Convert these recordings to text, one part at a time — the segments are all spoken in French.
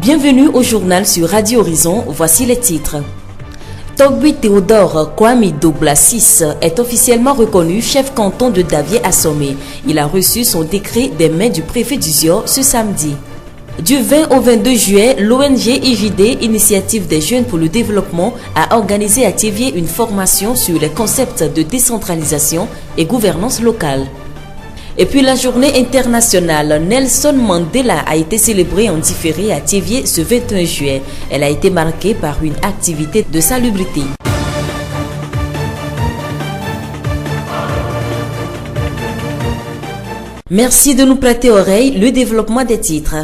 Bienvenue au journal sur Radio Horizon, voici les titres. Togbi Théodore Kwame Douglas est officiellement reconnu chef canton de Davié-Assomé. Il a reçu son décret des mains du préfet du Zior ce samedi. Du 20 au 22 juillet, l'ONG IJD, Initiative des Jeunes pour le Développement, a organisé à Thiévié une formation sur les concepts de décentralisation et gouvernance locale. Et puis la journée internationale Nelson Mandela a été célébrée en différé à Thiévié ce 21 juillet. Elle a été marquée par une activité de salubrité. Merci de nous prêter oreille, le développement des titres.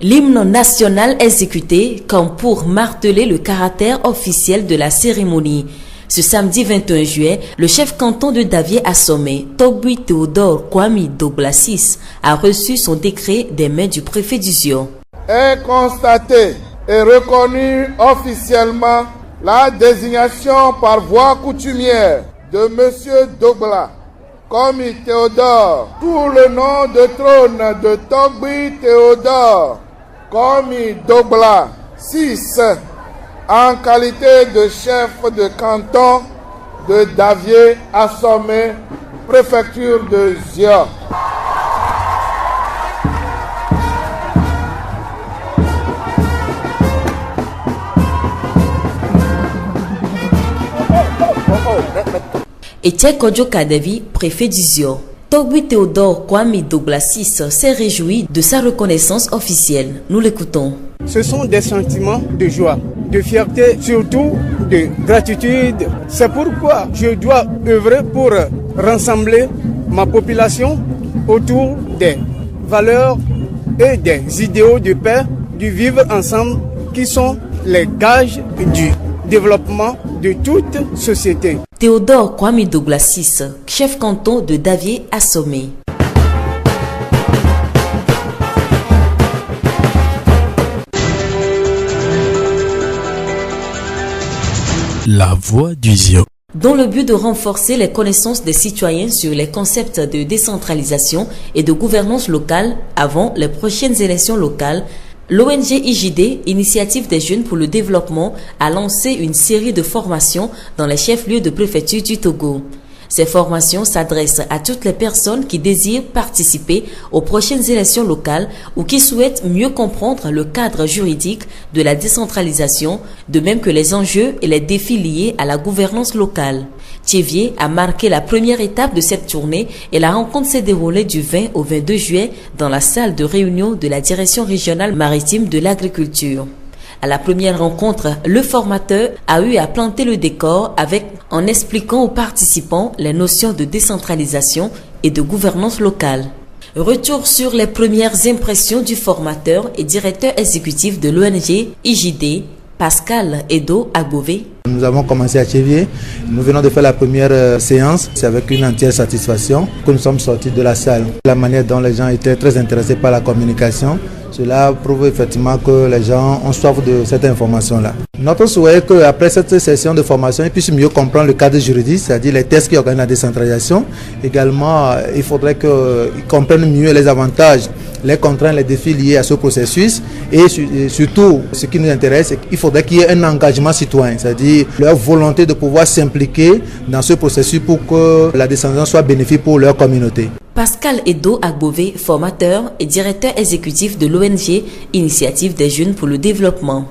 L'hymne national exécuté comme pour marteler le caractère officiel de la cérémonie. Ce samedi 21 juillet, le chef canton de Davié-Assomé, Togbi Théodore Kwame Douglas, a reçu son décret des mains du préfet du Zior. Est constaté et reconnu officiellement la désignation par voie coutumière de M. Douglas Kwame Théodore sous le nom de trône de Togbi Théodore Kwame Douglas VI en qualité de chef de canton de Davié-Assomé, préfecture de Zior. Etienne Kodjo Kadevi, préfet du Zior. Togbi Théodore Kwame Douglas VI s'est réjoui de sa reconnaissance officielle. Nous l'écoutons. Ce sont des sentiments de joie, de fierté, surtout de gratitude. C'est pourquoi je dois œuvrer pour rassembler ma population autour des valeurs et des idéaux de paix, du vivre ensemble qui sont les gages du développement de toute société. Théodore Kwame Douglas VI, chef canton de Davié-Assomé. La voix du Zior. Dans le but de renforcer les connaissances des citoyens sur les concepts de décentralisation et de gouvernance locale avant les prochaines élections locales, l'ONG IJD, Initiative des Jeunes pour le Développement, a lancé une série de formations dans les chefs-lieux de préfecture du Togo. Ces formations s'adressent à toutes les personnes qui désirent participer aux prochaines élections locales ou qui souhaitent mieux comprendre le cadre juridique de la décentralisation, de même que les enjeux et les défis liés à la gouvernance locale. Thiévié a marqué la première étape de cette tournée et la rencontre s'est déroulée du 20 au 22 juillet dans la salle de réunion de la Direction régionale maritime de l'agriculture. À la première rencontre, le formateur a eu à planter le décor en expliquant aux participants les notions de décentralisation et de gouvernance locale. Retour sur les premières impressions du formateur et directeur exécutif de l'ONG IJD, Pascal Edo Agbové. Nous avons commencé à Thiévié. Nous venons de faire la première séance. C'est avec une entière satisfaction que nous sommes sortis de la salle. La manière dont les gens étaient très intéressés par la communication, cela prouve effectivement que les gens ont soif de cette information-là. Notre souhait est qu'après cette session de formation, ils puissent mieux comprendre le cadre juridique, c'est-à-dire les tests qui organisent la décentralisation. Également, il faudrait qu'ils comprennent mieux les avantages, les contraintes, les défis liés à ce processus. Et surtout, ce qui nous intéresse, c'est qu'il faudrait qu'il y ait un engagement citoyen, c'est-à-dire leur volonté de pouvoir s'impliquer dans ce processus pour que la décentralisation soit bénéfique pour leur communauté. Pascal Edo Agbové, formateur et directeur exécutif de l'ONG Initiative des Jeunes pour le Développement.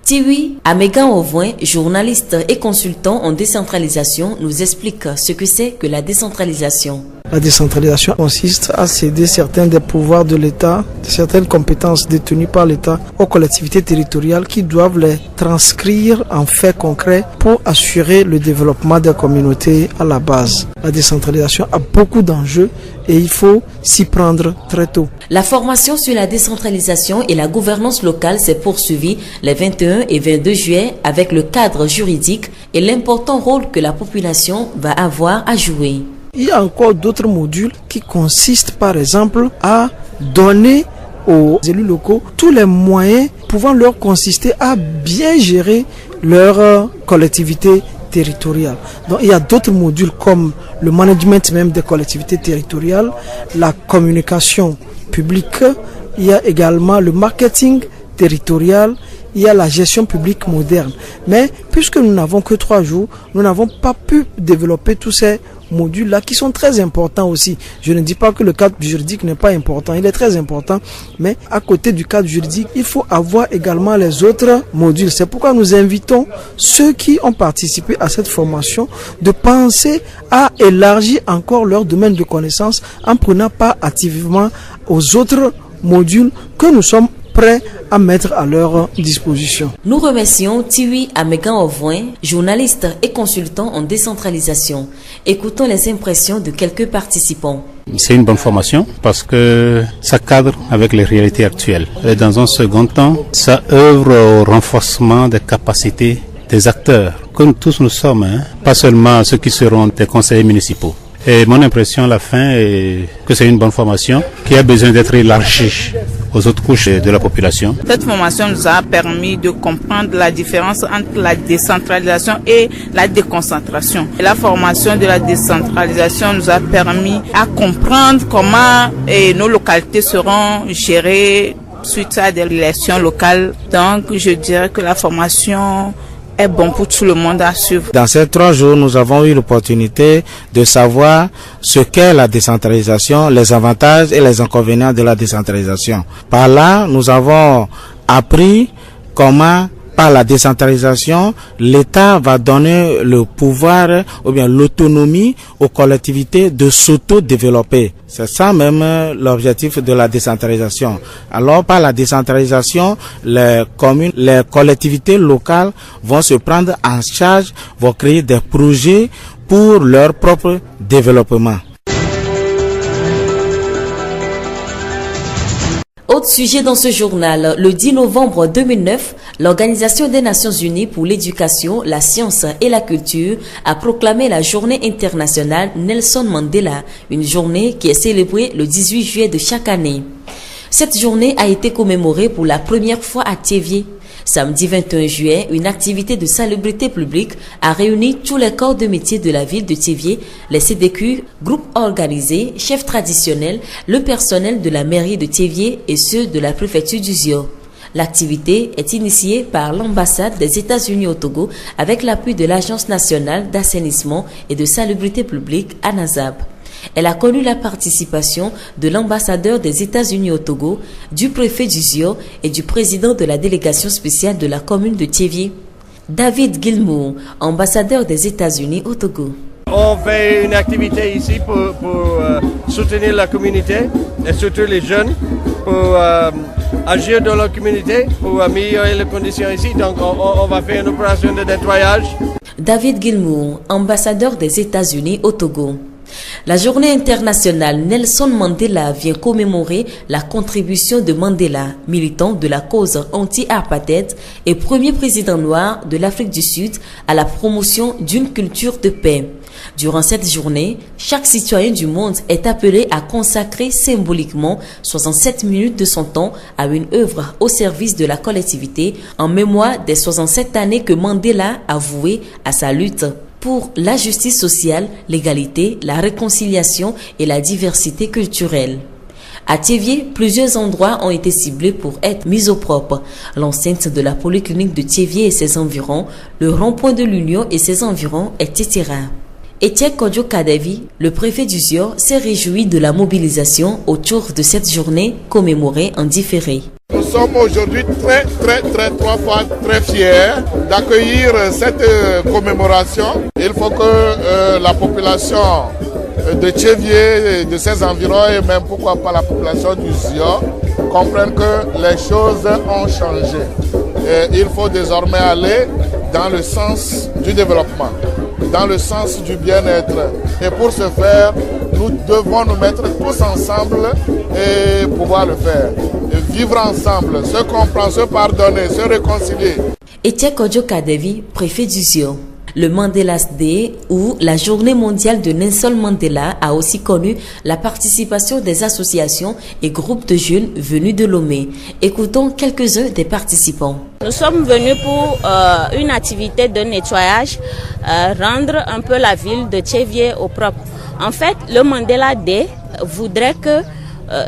Tiwi Amégan Ovoin, journaliste et consultant en décentralisation, nous explique ce que c'est que la décentralisation. La décentralisation consiste à céder certains des pouvoirs de l'État, certaines compétences détenues par l'État aux collectivités territoriales qui doivent les transcrire en faits concrets pour assurer le développement des communautés à la base. La décentralisation a beaucoup d'enjeux et il faut s'y prendre très tôt. La formation sur la décentralisation et la gouvernance locale s'est poursuivie les 21 et 22 juillet avec le cadre juridique et l'important rôle que la population va avoir à jouer. Il y a encore d'autres modules qui consistent par exemple à donner aux élus locaux tous les moyens pouvant leur consister à bien gérer leur collectivité territoriales. Donc il y a d'autres modules comme le management même des collectivités territoriales, la communication publique, il y a également le marketing territorial, il y a la gestion publique moderne. Mais puisque nous n'avons que 3 jours, nous n'avons pas pu développer tous ces modules-là qui sont très importants aussi. Je ne dis pas que le cadre juridique n'est pas important, il est très important, mais à côté du cadre juridique, il faut avoir également les autres modules. C'est pourquoi nous invitons ceux qui ont participé à cette formation de penser à élargir encore leur domaine de connaissances en prenant part activement aux autres modules que nous sommes prêts à mettre à leur disposition. Nous remercions Tiwi Amegan-Ovouin, journaliste et consultant en décentralisation. Écoutons les impressions de quelques participants. C'est une bonne formation parce que ça cadre avec les réalités actuelles. Et dans un second temps, ça œuvre au renforcement des capacités des acteurs, comme tous nous sommes, pas seulement ceux qui seront des conseillers municipaux. Et mon impression à la fin est que c'est une bonne formation qui a besoin d'être élargie aux autres couches de la population. Cette formation nous a permis de comprendre la différence entre la décentralisation et la déconcentration. Et la formation de la décentralisation nous a permis à comprendre comment nos localités seront gérées suite à des élections locales. Donc je dirais que la formation est bon pour tout le monde à suivre. Dans ces 3 jours, nous avons eu l'opportunité de savoir ce qu'est la décentralisation, les avantages et les inconvénients de la décentralisation. Par là, nous avons appris comment, par la décentralisation, l'État va donner le pouvoir ou bien l'autonomie aux collectivités de s'auto-développer. C'est ça même l'objectif de la décentralisation. Alors par la décentralisation, les communes, les collectivités locales vont se prendre en charge, vont créer des projets pour leur propre développement. Autre sujet dans ce journal, le 10 novembre 2009, l'Organisation des Nations Unies pour l'éducation, la science et la culture a proclamé la journée internationale Nelson Mandela, une journée qui est célébrée le 18 juillet de chaque année. Cette journée a été commémorée pour la première fois à Thiévié. Samedi 21 juillet, une activité de salubrité publique a réuni tous les corps de métier de la ville de Thiévié, les CDQ, groupes organisés, chefs traditionnels, le personnel de la mairie de Thiévié et ceux de la préfecture du Zio. L'activité est initiée par l'ambassade des États-Unis au Togo avec l'appui de l'Agence nationale d'assainissement et de salubrité publique ANASAB. Elle a connu la participation de l'ambassadeur des États-Unis au Togo, du préfet du Zio et du président de la délégation spéciale de la commune de Thiévié. David Gilmour, ambassadeur des États-Unis au Togo. On fait une activité ici pour soutenir la communauté et surtout les jeunes, pour agir dans la communauté, pour améliorer les conditions ici. Donc on va faire une opération de nettoyage. David Gilmour, ambassadeur des États-Unis au Togo. La journée internationale Nelson Mandela vient commémorer la contribution de Mandela, militant de la cause anti-apartheid et premier président noir de l'Afrique du Sud, à la promotion d'une culture de paix. Durant cette journée, chaque citoyen du monde est appelé à consacrer symboliquement 67 minutes de son temps à une œuvre au service de la collectivité en mémoire des 67 années que Mandela a vouées à sa lutte pour la justice sociale, l'égalité, la réconciliation et la diversité culturelle. À Thiévié, plusieurs endroits ont été ciblés pour être mis au propre. L'enceinte de la polyclinique de Thiévié et ses environs, le rond-point de l'Union et ses environs, etc. Etienne Kodjo Kadavi, le préfet du Zio, s'est réjoui de la mobilisation autour de cette journée commémorée en différé. Nous sommes aujourd'hui très fiers d'accueillir cette commémoration. Il faut que la population de Thiévié et de ses environs, et même pourquoi pas la population du Zio, comprenne que les choses ont changé. Et il faut désormais aller dans le sens du développement, dans le sens du bien-être. Et pour ce faire, nous devons nous mettre tous ensemble et pouvoir le faire. Et vivre ensemble, se comprendre, se pardonner, se réconcilier. Etienne Kodjo Kadavi, préfet du Zio. Le Mandela's Day ou la Journée mondiale de Nelson Mandela a aussi connu la participation des associations et groupes de jeunes venus de Lomé. Écoutons quelques-uns des participants. Nous sommes venus pour une activité de nettoyage, rendre un peu la ville de Tchévié au propre. En fait, le Mandela Day voudrait que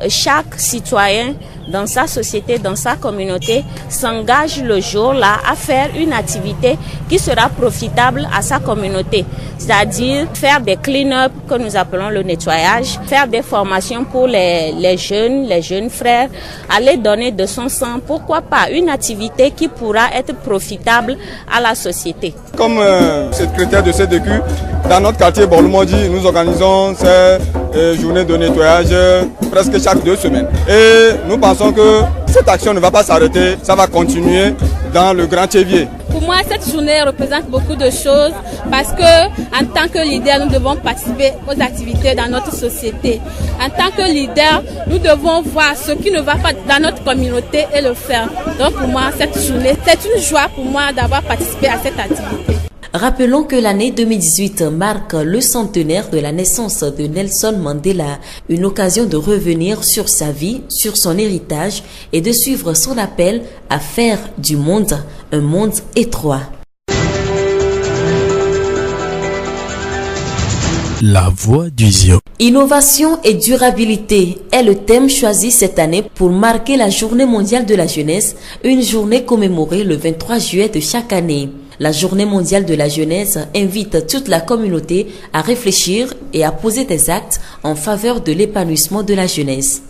chaque citoyen dans sa société, dans sa communauté, s'engage le jour-là à faire une activité qui sera profitable à sa communauté. C'est-à-dire faire des clean-up que nous appelons le nettoyage, faire des formations pour les jeunes frères, aller donner de son sang, pourquoi pas une activité qui pourra être profitable à la société. Comme secrétaire de CDQ, dans notre quartier Borlomodi, nous organisons ces journées de nettoyage presque chaque 2 semaines. Et nous pensons que cette action ne va pas s'arrêter, ça va continuer dans le Grand Tchévié. Pour moi, cette journée représente beaucoup de choses parce que, en tant que leader, nous devons participer aux activités dans notre société. En tant que leader, nous devons voir ce qui ne va pas dans notre communauté et le faire. Donc pour moi, cette journée, c'est une joie pour moi d'avoir participé à cette activité. Rappelons que l'année 2018 marque le centenaire de la naissance de Nelson Mandela, une occasion de revenir sur sa vie, sur son héritage et de suivre son appel à faire du monde un monde étroit. La voix du Zion. Innovation et durabilité est le thème choisi cette année pour marquer la Journée mondiale de la jeunesse, une journée commémorée le 23 juillet de chaque année. La Journée mondiale de la jeunesse invite toute la communauté à réfléchir et à poser des actes en faveur de l'épanouissement de la jeunesse.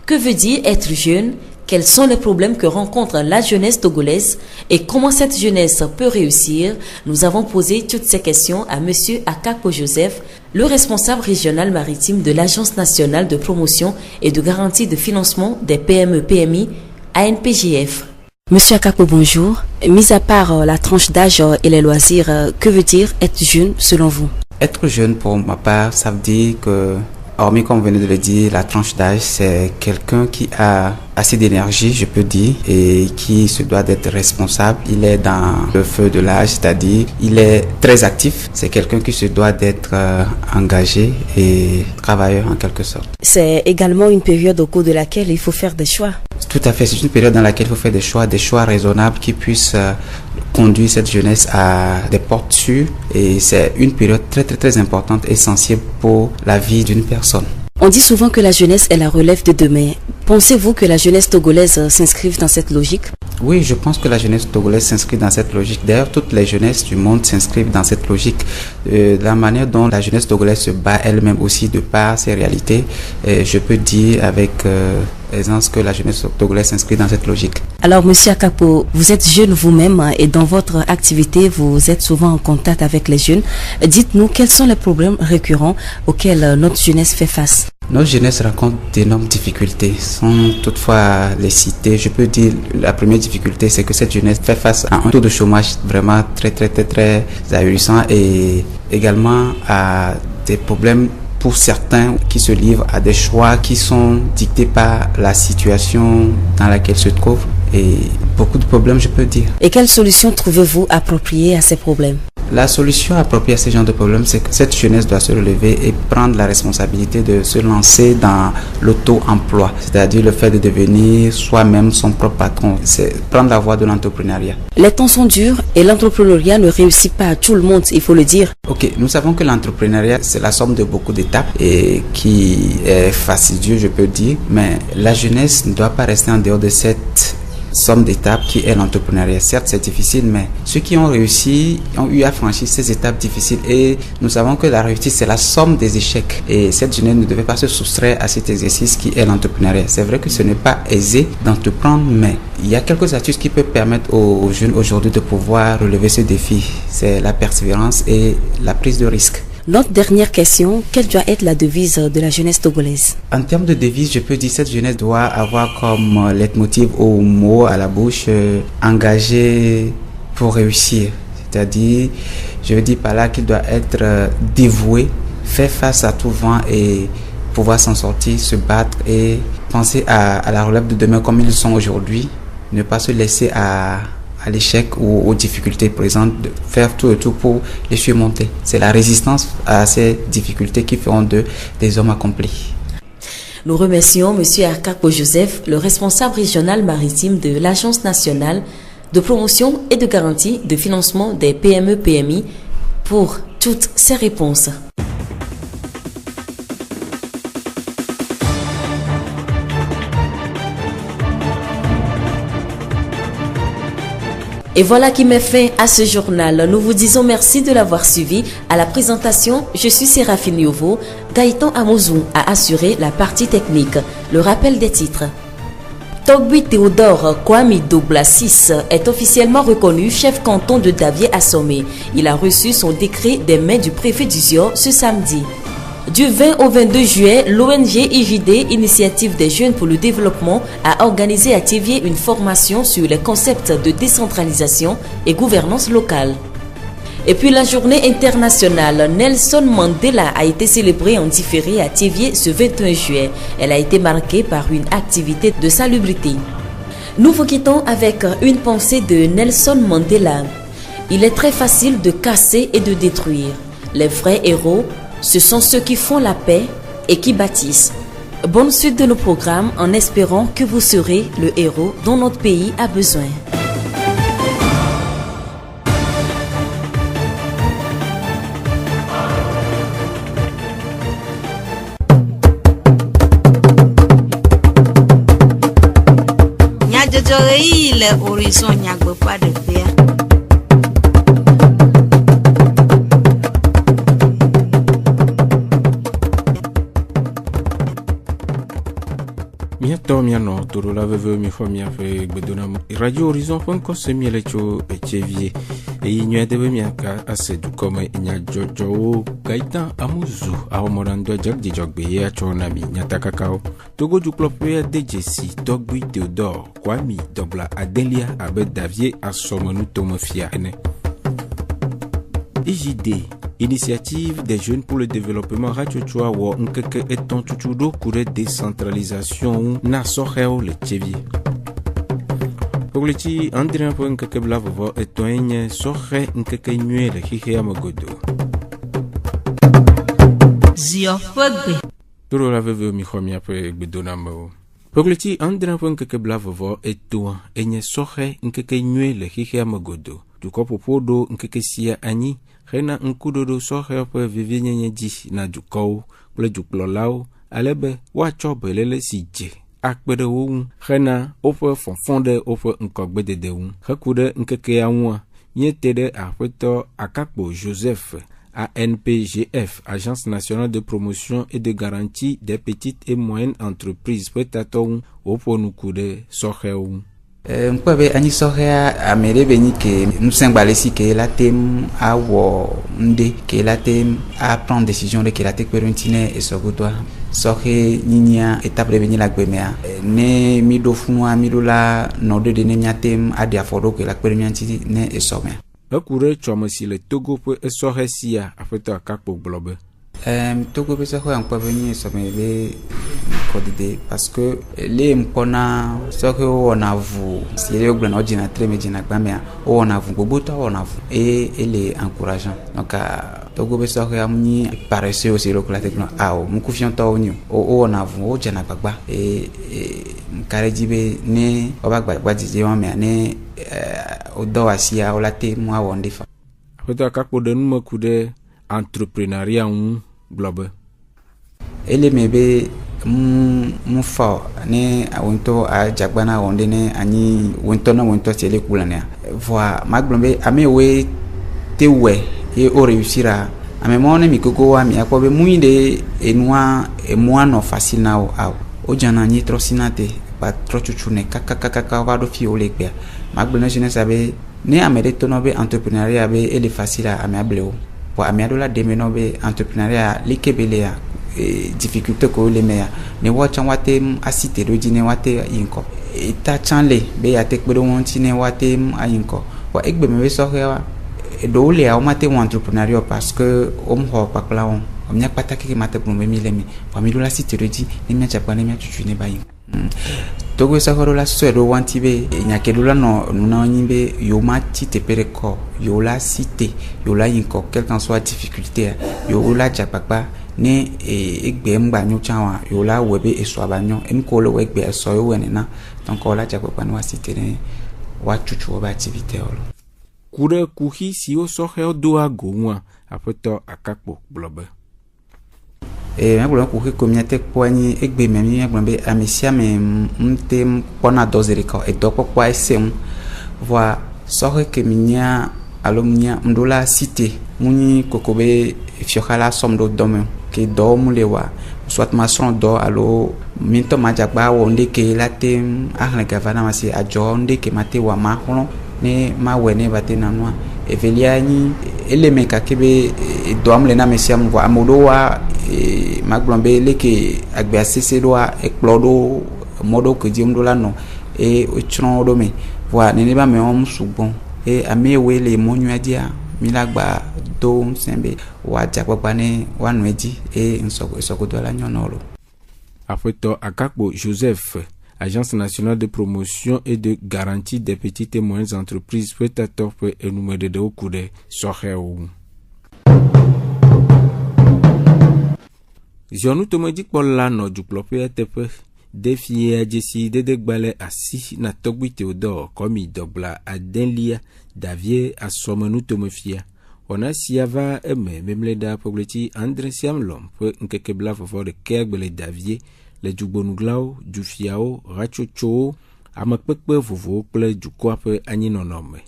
Que veut dire être jeune? Quels sont les problèmes que rencontre la jeunesse togolaise et comment cette jeunesse peut réussir? Nous avons posé toutes ces questions à M. Akapo Joseph, le responsable régional maritime de l'Agence nationale de promotion et de garantie de financement des PME-PMI, ANPJF. Monsieur Akapo, bonjour. Mis à part la tranche d'âge et les loisirs, que veut dire être jeune selon vous? Être jeune pour ma part, ça veut dire que, hormis comme vous venez de le dire, la tranche d'âge, c'est quelqu'un qui a assez d'énergie, je peux dire, et qui se doit d'être responsable. Il est dans le feu de l'âge, c'est-à-dire il est très actif. C'est quelqu'un qui se doit d'être engagé et travailleur en quelque sorte. C'est également une période au cours de laquelle il faut faire des choix. Tout à fait, c'est une période dans laquelle il faut faire des choix raisonnables qui puissent conduire cette jeunesse à des portes sûres. Et c'est une période très très très importante, essentielle pour la vie d'une personne. On dit souvent que la jeunesse est la relève de demain. Pensez-vous que la jeunesse togolaise s'inscrive dans cette logique? Oui, je pense que la jeunesse togolaise s'inscrit dans cette logique. D'ailleurs, toutes les jeunesses du monde s'inscrivent dans cette logique. La manière dont la jeunesse togolaise se bat elle-même aussi de par ses réalités, je peux dire avec aisance que la jeunesse togolaise s'inscrit dans cette logique. Alors, Monsieur Akapo, vous êtes jeune vous-même et dans votre activité, vous êtes souvent en contact avec les jeunes. Dites-nous, quels sont les problèmes récurrents auxquels notre jeunesse fait face? Notre jeunesse rencontre d'énormes difficultés. Sans toutefois les citer, je peux dire la première difficulté, c'est que cette jeunesse fait face à un taux de chômage vraiment très ahurissant et également à des problèmes pour certains qui se livrent à des choix qui sont dictés par la situation dans laquelle se trouvent et beaucoup de problèmes, je peux dire. Et quelles solutions trouvez-vous appropriées à ces problèmes? La solution appropriée à ce genre de problème, c'est que cette jeunesse doit se relever et prendre la responsabilité de se lancer dans l'auto-emploi, c'est-à-dire le fait de devenir soi-même son propre patron, c'est prendre la voie de l'entrepreneuriat. Les temps sont durs et l'entrepreneuriat ne réussit pas à tout le monde, il faut le dire. Ok, nous savons que l'entrepreneuriat, c'est la somme de beaucoup d'étapes et qui est fastidieux, je peux dire, mais la jeunesse ne doit pas rester en dehors de cette somme d'étapes qui est l'entrepreneuriat. Certes, c'est difficile, mais ceux qui ont réussi ont eu à franchir ces étapes difficiles et nous savons que la réussite, c'est la somme des échecs et cette jeunesse ne devait pas se soustraire à cet exercice qui est l'entrepreneuriat. C'est vrai que ce n'est pas aisé d'entreprendre, mais il y a quelques astuces qui peuvent permettre aux jeunes aujourd'hui de pouvoir relever ce défi. C'est la persévérance et la prise de risque. Notre dernière question, quelle doit être la devise de la jeunesse togolaise? En termes de devise, je peux dire que cette jeunesse doit avoir comme leitmotiv au mot à la bouche engagé pour réussir. C'est-à-dire, je veux dire par là qu'il doit être dévoué, faire face à tout vent et pouvoir s'en sortir, se battre et penser à la relève de demain comme ils sont aujourd'hui. Ne pas se laisser à à l'échec ou aux difficultés présentes, de faire tout et tout pour les surmonter. C'est la résistance à ces difficultés qui feront d'eux des hommes accomplis. Nous remercions M. Arkapo Joseph, le responsable régional maritime de l'Agence nationale de promotion et de garantie de financement des PME-PMI pour toutes ces réponses. Et voilà qui met fin à ce journal. Nous vous disons merci de l'avoir suivi. À la présentation, je suis Séraphine Yovo. Gaëtan Amozou a assuré la partie technique. Le rappel des titres. Togbui Théodore Kwame Douglas est officiellement reconnu chef canton de Davier-Assomé. Il a reçu son décret des mains du préfet du Zior ce samedi. Du 20 au 22 juillet, l'ONG IJD, Initiative des Jeunes pour le Développement, a organisé à Thiévié une formation sur les concepts de décentralisation et gouvernance locale. Et puis la journée internationale Nelson Mandela a été célébrée en différé à Thiévié ce 21 juillet. Elle a été marquée par une activité de salubrité. Nous vous quittons avec une pensée de Nelson Mandela. Il est très facile de casser et de détruire. Les vrais héros, ce sont ceux qui font la paix et qui bâtissent. Bonne suite de nos programmes en espérant que vous serez le héros dont notre pays a besoin. Horizon nyagbe pas de paix. Miato miano turu la veve mi famia fe gbedona Radio Horizon fonko semi lecho Thiévié e inyo debe miaka ase du comme nya jojo Gaëtan Amozou a omorando jagdi jogbe ya chona mi nyata kakao togo du club DJC Togbui Théodore Kwame Douglas Adelia abe Davier-Assomé tomofia ene IJD Initiative des Jeunes pour le Développement Radio Chouawa Nkeke eton chuchudo kure décentralisation na soheo le Thiévié. Pogliti andrien po nkeke blavovo etoenye sohe nkeke nyue le hihea mogodo. Ziofogbe. Turo la veve mi khomia po gbedonamo. Pogliti andrien po nkeke blavovo etoa enye sohe nkeke nyue le hihea mogodo. Du kopo podo nkeke sia ani Rena nkudodo sohe po vivinyenye di na dukou ple duklolao alebe wachobe lele sije akpede wo rena ope fonfonde ope nkogbe de wo hakude nkeke ya nwa yetede afeto Arkapo Joseph ANPGF Agence nationale de promotion et de garantie des petites et moyennes entreprises petaton opo nukude sohe wo Mkwabe ani sohea amerebe ni ke nous symbalesi ke la tem a wo nde ke la tem a prendre décision de ke la tek perentine et sogotwa sohe ninia étape de la gbemea ne mi do funwa mi do la no de ne nyatem a dia fodo ke la perentine ne e somea akure chomosi le Togo pe sohe sia afeto Arkapo globe Togo pe sohe mkwabe ni somebe kodide parce que les mpona soke on a vu si les oglen ordinateur mais dina gbamea on a vu boboto on a vu et les encourageant donc Togo be soke amni paresseux aussi le la techno ao mu confiant to oni on a vu o jana gbagba et mkarejibe ne obagba dije wa me ne odo asia o la te mo awon defa peut Arkapo de nous kude entrepreneuriat globe ele mebe mufa ne awonto a jagbana wonde ne ani wonto na wonto tele kulania voi maglombe amewe tewe e o réussira amemone mikoko wa mi akobe muinde enwa emwa no fascina o jana ni trosinate ba trochuchune kaka wado fi o lekbe maglona jene sabe ne amede tonobe entrepreneuriat be ele facile a ameableo po ameadola demenobe entrepreneuriat likebelea difficulté ko le meya ne watchan wate asite do jine wate yinko ita chanle be ya tek bedo won tine wate ayinko wa egbe me so hewa do le a mate entrepreneuriat parce que ho pakla on nya pataki ke mate pour me milemi fa mi do la site do ji ni mia chapa ni mia chuchu ne bayin Togo sakoro la suedo wantibe nyakedula no nuna nyimbe yoma tite pereko yola cité yola yinko quelle qu'en soit difficulté yola japapa ne egbe mgba nyochawa yola webe eswabanyo emko le wegbe esoyo wenena donc ola japapa no cité ne wa chuchu ba activité olo kure kuhi si o sohe do agonwa apoto akakpo blobe me bolo ko ke communauté poani egbe memi agbe amisia me mte pona dozere ko e do popo esem voi sohe ke minia alomnia mdola cité muni kokobe fiokala somdo domaine ke do mulewa soit maçon do alo minto majagba wonde ke late ahne gavana masi ajo onde ke mate wa maholo ne ma wene bate nanwa eveliani eleme kakebe do amle na mesiam wa amodowa maglombe leke agbe asese doa explodo modo que diomdo la no e ochron do me wa ne ba me on sugbon e amewe le monyu adia milagba do sembe wa jakpapa ne wa nueji e nsoko do la nyonolo afoto akakbo Joseph Agence nationale de promotion et de garantie des petites et moyennes entreprises peut-être pour énumérer de okude soheu Jonu tomodik pola no juklope tepe defie ajesi dede gbale asi na togbi Theodore komi dobla adenlia davie asomenu tomofia ona siava eme memleda pobleti André Siamlom pe nkekebla fofo de kegbele davie le jugbonuglau jufiao rachocho amakpekpe vovo kple jukua pe anyinonome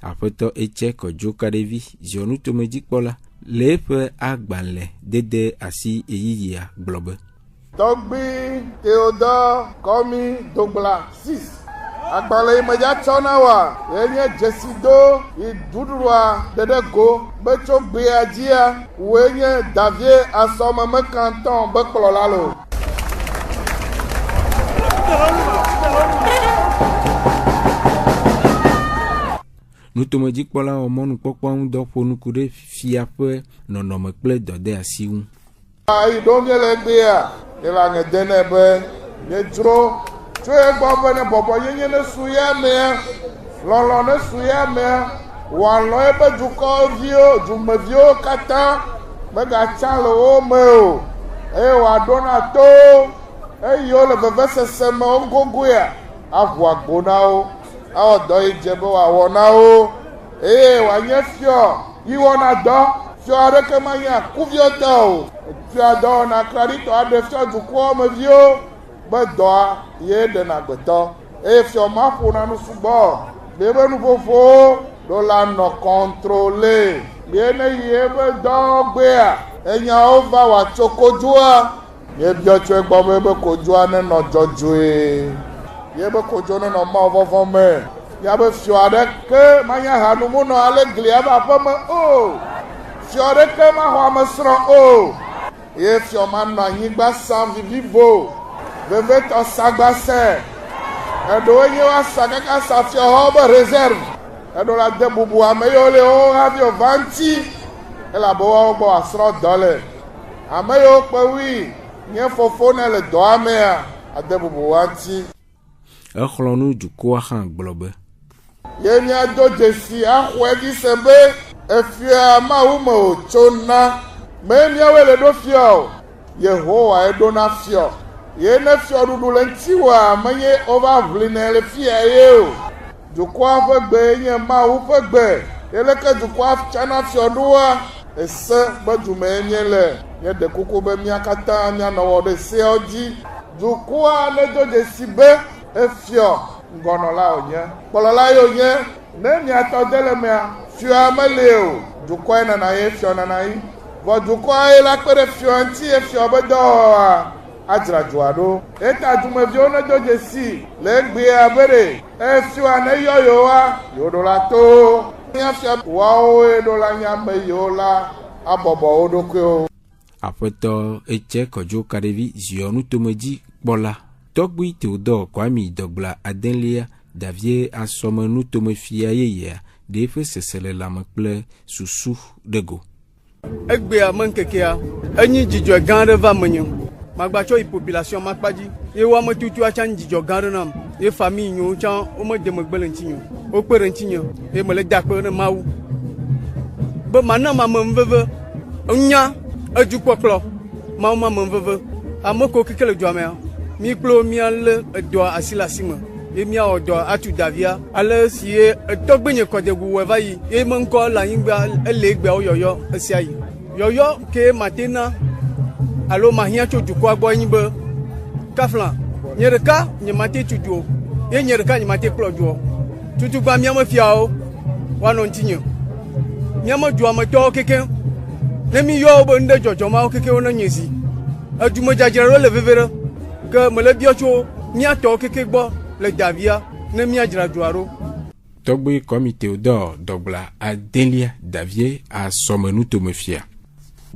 apeto eche kojo kadevi Jonu tomodik pola lepe agbale dede asi eyiyia globe Togbi Theodore komi dobla 6 agbale meja chonawa enye jesido idudurwa dede go becho gbe ajia wenye Davie asoma me canton beklolalo Nous te dit que là, au monde, pourquoi on doit pour nous courir fiape, non, non, me plaît de assis. I don't get like there. Il a un denebe, il dro. Tu es bon, papa, il y a une souya, mais l'on ne souya, mais ou en l'oeil du corps vieux, du me vieux kata, me gâchant le homme, et ou à donato, et yo le bébé se sème en goguia, à voir bonao. Awo do ijebo awona o wanye fio iwona do fio areke manya kuvio do fio do na credito ade fio dukwo me vio be do ye de na gbeto fio mafu na nu subo bebe nu fofo do la no contrôler bien ye be do gbe enya ova wa chokojua ye bio twe gbo be kojua ne no jojoe yebe kojone no ma vovon me yabe fiore ke manya hanumu no ale glia ba fama o fiore ke ma ho amsro o ye fio man no yigba san vivo bebe to sagba se edo ye wa saga ka sa fio ho be reserve edo la de bubu ameyo le o radio vanti ela bo wa gbo asro dole ameyo pe wi nye fofo na le do amea ade bubu wanti Echlonu du koahan globe. Yemi ado desi ahwegi sembe efia maumo chona. Memi awele do fio. Yehowa edo na fio. Yene fio dudu lentiwa manye overvline le fia yeo. Jukwa fegbe nye mau fegbe. Eleke jukwa chana fio duwa. Ese bejume nyele. Nye de kuku be miakata nya na wode seoji. Jukwa nedo desi be. Efio ngono la onye polola yo nye ne mi atodele me fio ameleo dukwa na ye fio na yi vo dukwa e la pere fio anti e fio bedo ajra juado eta jume vio na doje si le gbe abere e fio ane yo wa yodo la to nya fio wa o e do la nya me yo la abobo odokwe apoto eche kojo karevi zionu tomeji bola Togbi Theodore Kwami Dogla Adenlia Davie asomenu tomefia yeye defe sesele lample susu dego egbe amankekea enyi jijwe gande va menyu magbacho i population makpaji e wa mo tutu a chan jijo garanam e famille nyo chan o mo de mo gbelentinyo o perentinyo e mo le dakpe na mawu be mana ma mo mveve nya aju koklo ma mo mveve amoko kekele dwame mi klo mi ale do asila sima e mi odo atu davia ale sie dogbenye kodegu wevayi e mo nko la yingba elegbe oyoyo esiayi yoyo ke matena alo mahia choju kwa gbo yinbe kaflan nyereka nyemate tudu ye nyereka nyemate klojo tutu gba miamo fiao wano ntinyo miamo ju amato keke nemi yo bo nde jojo ma keke wona nyesi adumo jajero le vevere ke mele biocho miato keke gbo le davia nemi ajra juaro Togbe comme Théodore Dogla à Delia Davier à Somenu Tomefia.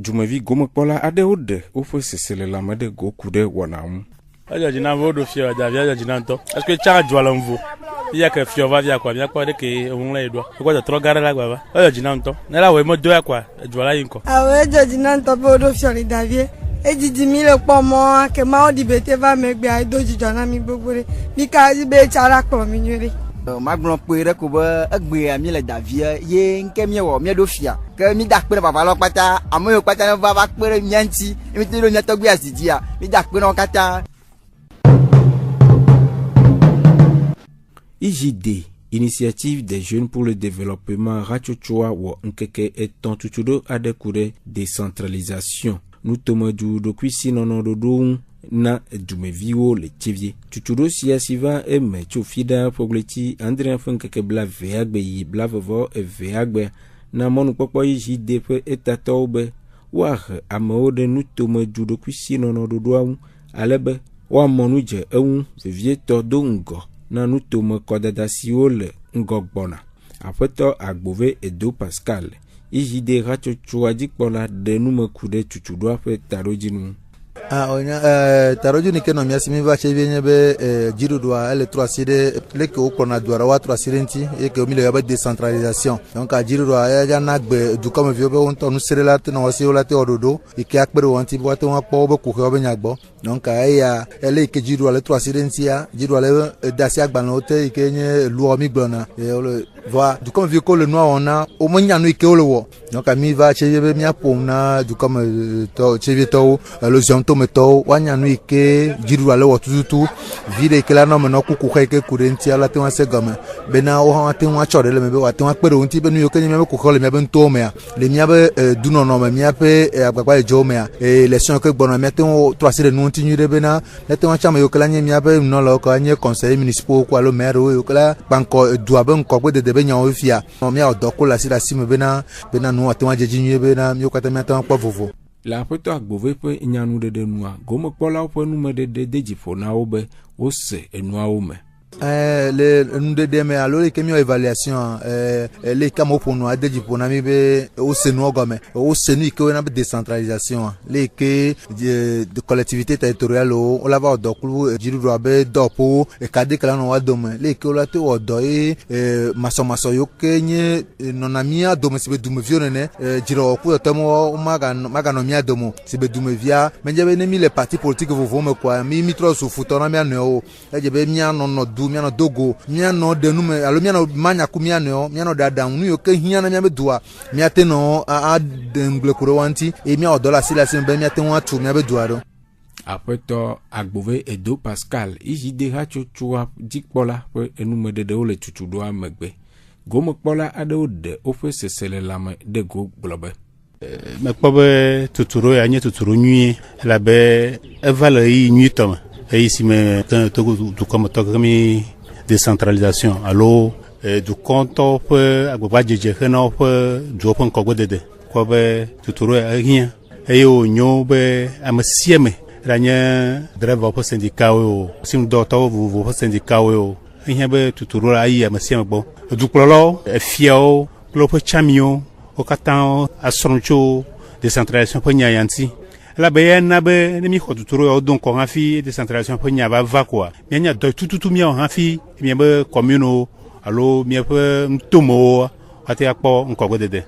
Jumevi Gomopola Adeode, au feu c'est le lama de Gokude Wanam. Ajajina vodo fia Davia Ajajinanto. Est-ce que Tchara Dwalamvo? Il y a que Fiova via quoi, bien quoi de que on l'a doit. Pourquoi de trop garder la guava? Ajajinanto. Nella ouais mo deux quoi, Dwala inko. Ah ouais, Ajajinanto vodo fia Davier. E didi mi le po mo ke ma o di bete va me gbe ai doji jona mi gbogbo ni ka ji be chara klo mi nyure. Maglon pere ko ba agbe ami le Davia ye nke mi wo mi do fia ke mi dak pere baba lo pata amoyo pata no baba pere nyanti mi ti lo nyato gbe asidia mi dak pere on kata. IJD, Initiative des jeunes pour le développement Rachochoa ou Nkeke et Tontuchudo a découvert décentralisation. Nous tomons du docuisi non do na dumevio le tchevie. Chuchudo siya siva e me chufida fogleti André Funkeke bla veagbe yi bla vovo e veagbe na monu popo IJD pe etatobe war amode nous tomons du docuisi non do alebe wa monu je eun vevie todo ngo na nous tomons kodadasio le ngogbona. Apeto agbove edo Pascal. IJD Rachochoa dikpola de nous me coude chuchudo ape tarojinu. Taroju ni keno miasi mi va chevie nyebe jiru doa ele 3 side le ke okona doara wa 3 side nti e ke mi le yaba décentralisation donc a jiru doa ya na gbe du comme vieux be on tonu sere la te no wasi ola te ododo e ke akpere won ti bo te won po be ku ke obe nyagbo donc a ya ele ke jiru le 3 side nti ya jiru le dasi agba no te e ke nye luo mi gbona e ole va du comme vieux ko le noir on a au moins nyanu e ke ole wo donc a mi va chevie be mi apom na du comme to chevie to le jonto meto wanya nu ike jiru ale wotutu vide ke la no me no kuku ke kurenti ala te wan se gama bena o han te wan chore le me be wa te wan pere onti be nu yo ke me be kuku le me be nto me le mi abe du no no me mi ape agbagba ejo me e lesion ke gbono me te o 3 sere nu nti nyure bena le te wan chama yo ke la nye mi abe no lo ko anye conseil municipal ko alo maire yo ke la banko du abe nko gbe de be nya o fia no mi a do ko la si me bena nu te wan jeji nyure bena mi yo ka te mi te wan po vovo. La poto agbove pe nyanu de noa gomo pola pe nume de jifo na obe o se enua ome. Le nous de mais alors les camions évaluation les camo pour nous de jifo na mi be o se no gome o se ni ke na décentralisation les que de collectivité territoriale o la va do kulu jiru do be do po e kade kala no wa do me les que o la te o do e maso yo kenye nona mia do me se be du me vione jiro ku to mo maga no mia do mo se be du me via mais je be mi les partis politiques vous vont me quoi mi trop sous futona mia no e je be mia no do miano dogo miano de nume alo miano manya ku miano dada nu yo ke hiana miabe dua miate no a dengle kuro wanti e mi odola sila sin be miate won atu miabe dua do apeto agbove edo Pascal IJD Rachochoa dikpola pe enume de ole chuchudo amegbe gomo kpola adeode ofe sesele lame de go globe me kpobe tuturo ya nye tuturo nyi la be evale yi nyi toma. Et ici, mais tout comme mi décentralisation. Alors, du compte peut agba jeje na peut du open kogo dede. Ko be tuturo rien. Et o nyo be amasieme. Ranya driver pour syndicat o. Sim docteur vous syndicat o. Rien be tuturo ai amasieme bon. Du klolo fiao, klolo pe chamio, o katan asroncho décentralisation pour nyanti. La bayan na be ne mi khotu turo donc on a fi décentralisation pour nya va quoi nya do tout mi on a fi mi be commune allo mi pe mtomo ati akpo nko godede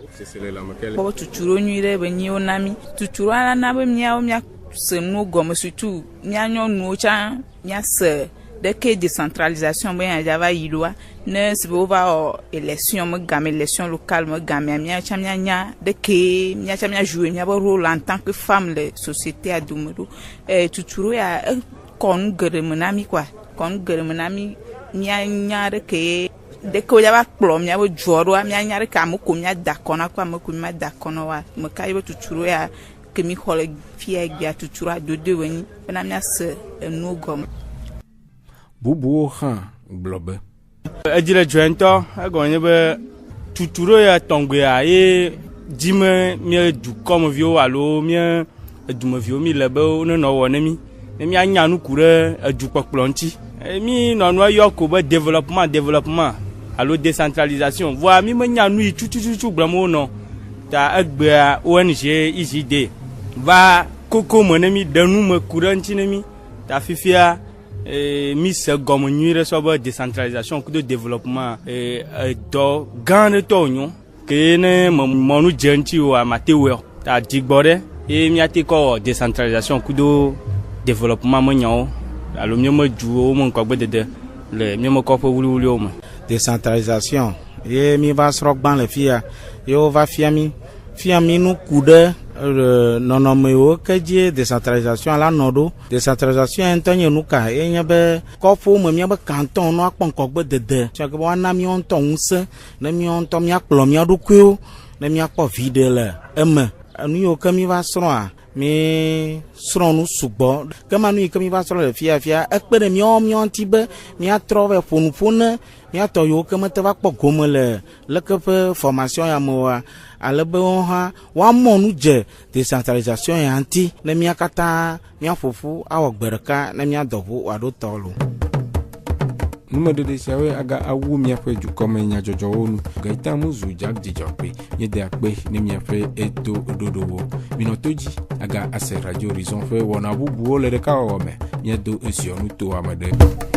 bo tuturo nyire be nyi onami tuturo ana na be mia o mia se nuwo gɔme surtout mía nyɔnuwo tsã mía se ɖeke décentralisation be yã va yi ɖoa ne si be wova wɔ élection megame élection locale megamea mía tsã mía nya ɖeke mía tsã mía jouer mía be rôle en tant que femme le société a dome ɖo tuturo ya kɔ nu geɖe me na mí quoi kɔ nu geɖe me na mí mía nya ɖeke ɖeke wo va kplɔ mía be dzɔ ɖoa mía nya ɖeke ame ko mía da kɔ na ko ame ko mía da kɔ na wa meka yi be tuturo ya ke mi xɔ le fia gbia tuturo adodo wonyi bena mía se enuwo gɔme. Bubuwo hã gblɔ be. Edzi le dzɔe ŋutɔ egɔme nye be tuturo ya tɔngbea ye dzime mie dukɔmeviwo alo mie edumeviwo mi le be wonenɔ wɔ ne mi ne míanya nuku ɖe edukpɔkplɔ ŋuti. Mi nɔnua yɔ ko be développement alo décentralisation voa mi menya nu yi tutututu gblɔm wonɔ ta egbea ONG IJD va koko me ne mi ɖe nu me ku ɖe ŋuti ne mi ta fifia mi se gɔme nyui ɖe sɔ be décentralisation kudo développement dɔ gã ɖe tɔ wonyo ke ne mɔnu dze ŋuti o amate wɔ ta digbɔ ɖe ye míate kɔ wɔ décentralisation kudo développement menyawo alo mi me du wo me ŋkɔ gbedede le mi me kɔƒe wuliwuliwo me. Décentralisation ye mi va srɔ̃ gbã le fia ye wo va fia mi nu ku ɖe nɔnɔmewo ke dzi décentralisation la nɔ ɖo. Décentralisation ŋutɔ nye nu ka ye nye be kɔƒewo me míabe canton nɔ akpɔ ŋkɔgbe dede tsɔ ke be woana míawo ŋutɔ ŋusẽ ne míawo ŋutɔ míakplɔ mía ɖokuiwo ne míakpɔ vi ɖe le eme. Nu yiwo ke mi va srɔ̃a mi srɔ̃ nu sugbɔ ke ma nu yi ke mi va srɔ̃ le fia ekpe ɖe míawo ŋuti be míatrɔ va ƒo nu ƒo ne míatɔ yiwo ke mete va kpɔ gome le leke ƒe formation ya me oa ale be wo hã woamɔ nu dze décentralisation ya ŋuti ne mía katã míaƒoƒu awɔ gbe ɖeka ne mía dɔʋu wòaɖo tɔ lo. Numeɖeɖe siawoe aga awu míaƒe dukɔme nyadzɔdzɔwo nu gaita muzu jak dzidzɔkpe míede akpe ne míaƒe eto ɖoɖowo minɔ to dzi aga ase radio horizon ƒe wɔna bubuwo le ɖekawɔwɔ me míado esiɔnu to ame ɖe.